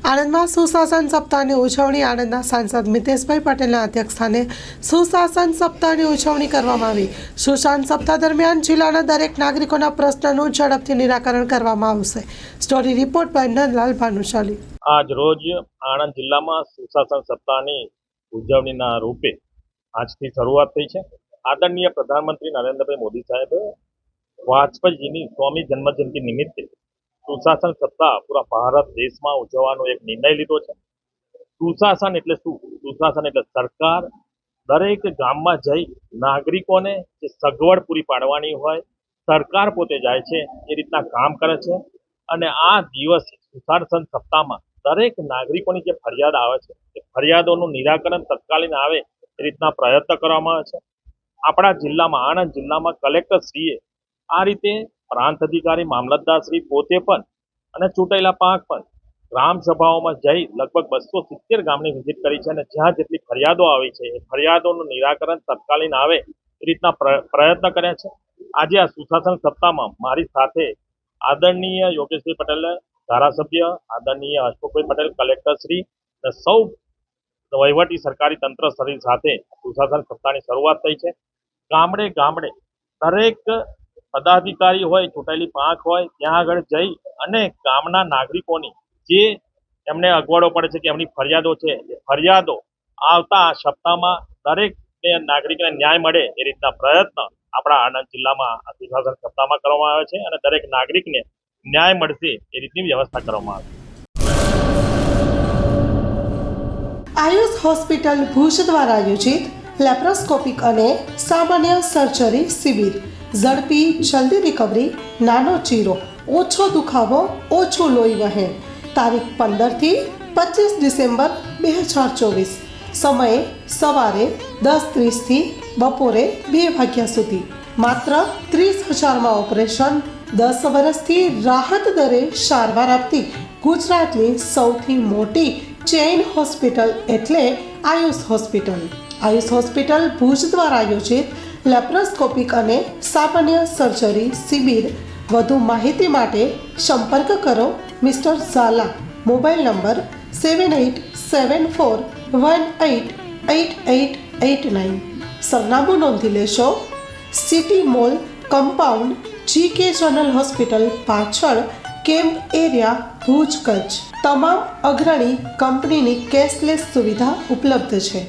આણંદમાં સુશાસન સપ્તાહની ઉજવણી આણંદના સાંસદ મિતેશભાઈ પટેલના અધ્યક્ષસ્થાને સુશાસન સપ્તાહની ઉજવણી કરવામાં આવી। સુશાસન સપ્તાહ દરમિયાન જિલ્લાના દરેક નાગરિકોના પ્રશ્નનું ઝડપથી નિરાકરણ કરવામાં આવશે। Story report by Nandlal Bhanushali. આજ રોજ આણંદ જિલ્લામાં સુશાસન સપ્તાહની ઉજવણીના રૂપે આજથી શરૂઆત થઈ છે। આદરણીય પ્રધાનમંત્રી નરેન્દ્રભાઈ મોદી સાહેબે વાજપેયીજીની 100મી જન્મજયંતિ નિમિત્તે સુશાસન સપ્તાહ પૂરા ભારત દેશમાં ઉજવવાનો એક નિર્ણય લીધો છે। સુશાસન એટલે શું? સુશાસન એટલે સરકાર દરેક ગામમાં જઈ નાગરિકોને જે સગવડ પૂરી પાડવાની હોય સરકાર પોતે જાય છે એ રીતના કામ કરે છે। અને આ દિવસે સુશાસન સપ્તાહમાં દરેક નાગરિકોની જે ફરિયાદ આવે છે એ ફરિયાદોનું નિરાકરણ તત્કાલીન આવે એ રીતના પ્રયત્ન કરવામાં આવે છે। આપણા જિલ્લામાં આણંદ જિલ્લામાં કલેક્ટરશ્રીએ આ રીતે પ્રાંત અધિકારી મામલતદારશ્રી પોતે પણ અને ચૂંટાયેલા પાંખ પણ ગ્રામ સભાઓમાં જઈ લગભગ 270 ગામની વિઝિટ કરી છે અને જ્યાં જેટલી ફરિયાદો આવી છે એ ફરિયાદોનું નિરાકરણ તત્કાલીન આવે એ રીતના પ્રયત્ન કર્યા છે। આજે આ સુશાસન સપ્તાહમાં મારી સાથે આદરણીય યોગેશભાઈ પટેલ ધારાસભ્ય, આદરણીય હસમુખભાઈ પટેલ કલેક્ટરશ્રી અને સૌ વહીવટી સરકારી તંત્ર સાથે સુશાસન સપ્તાહની શરૂઆત થઈ છે। ગામડે ગામડે દરેક પદાધિકારી હોય, ચૂંટાયેલી પાંખ હોય ત્યાં આગળ જઈ અને ગામના નાગરિકોની જે એમને અગવડો પડે છે કે એમની ફરિયાદો છે એ ફરિયાદો આવતા આ સપ્તાહમાં દરેક નાગરિકને ન્યાય મળે એ રીતના પ્રયત્ન આપણા આણંદ જિલ્લામાં આ સુશાસન સપ્તાહમાં કરવામાં આવે છે અને દરેક નાગરિકને ન્યાય મળશે એ રીતની વ્યવસ્થા કરવામાં આવે છે। આયુષ હોસ્પિટલ ભુજ દ્વારા આયોજિત લેપ્રોસ્કોપિક અને સામાન્ય સર્જરી શિબિર। ઝડપી જલ્દી રિકવરી, નાનો ચીરો, ઓછો દુખાવો, ઓછું લોહી વહેણ। તારીખ 15 થી 25 ડિસેમ્બર 2024। સમય સવારે 10:30 થી બપોરે 2 વાગ્યા સુધી। માત્ર 30,000માં ઓપરેશન। 10 વર્ષથી રાહત દરે સારવાર આપતી ગુજરાતની સૌથી મોટી ચેઇન હોસ્પિટલ એટલે આયુષ હોસ્પિટલ। આયુષ હોસ્પિટલ ભુજ દ્વારા આયોજિત લેપ્રોસ્કોપિક અને સામાન્ય સર્જરી શિબિર। વધુ માહિતી માટે સંપર્ક કરો મિસ્ટર ઝાલા। Mobile number 7874188889। સરનામું નોંધી લેશો, city mall compound, GK general hospital પાછળ, કેમ્પ એરિયા, ભુજ, કચ્છ। તમામ અગ્રણી કંપનીની કેશલેસ સુવિધા ઉપલબ્ધ છે।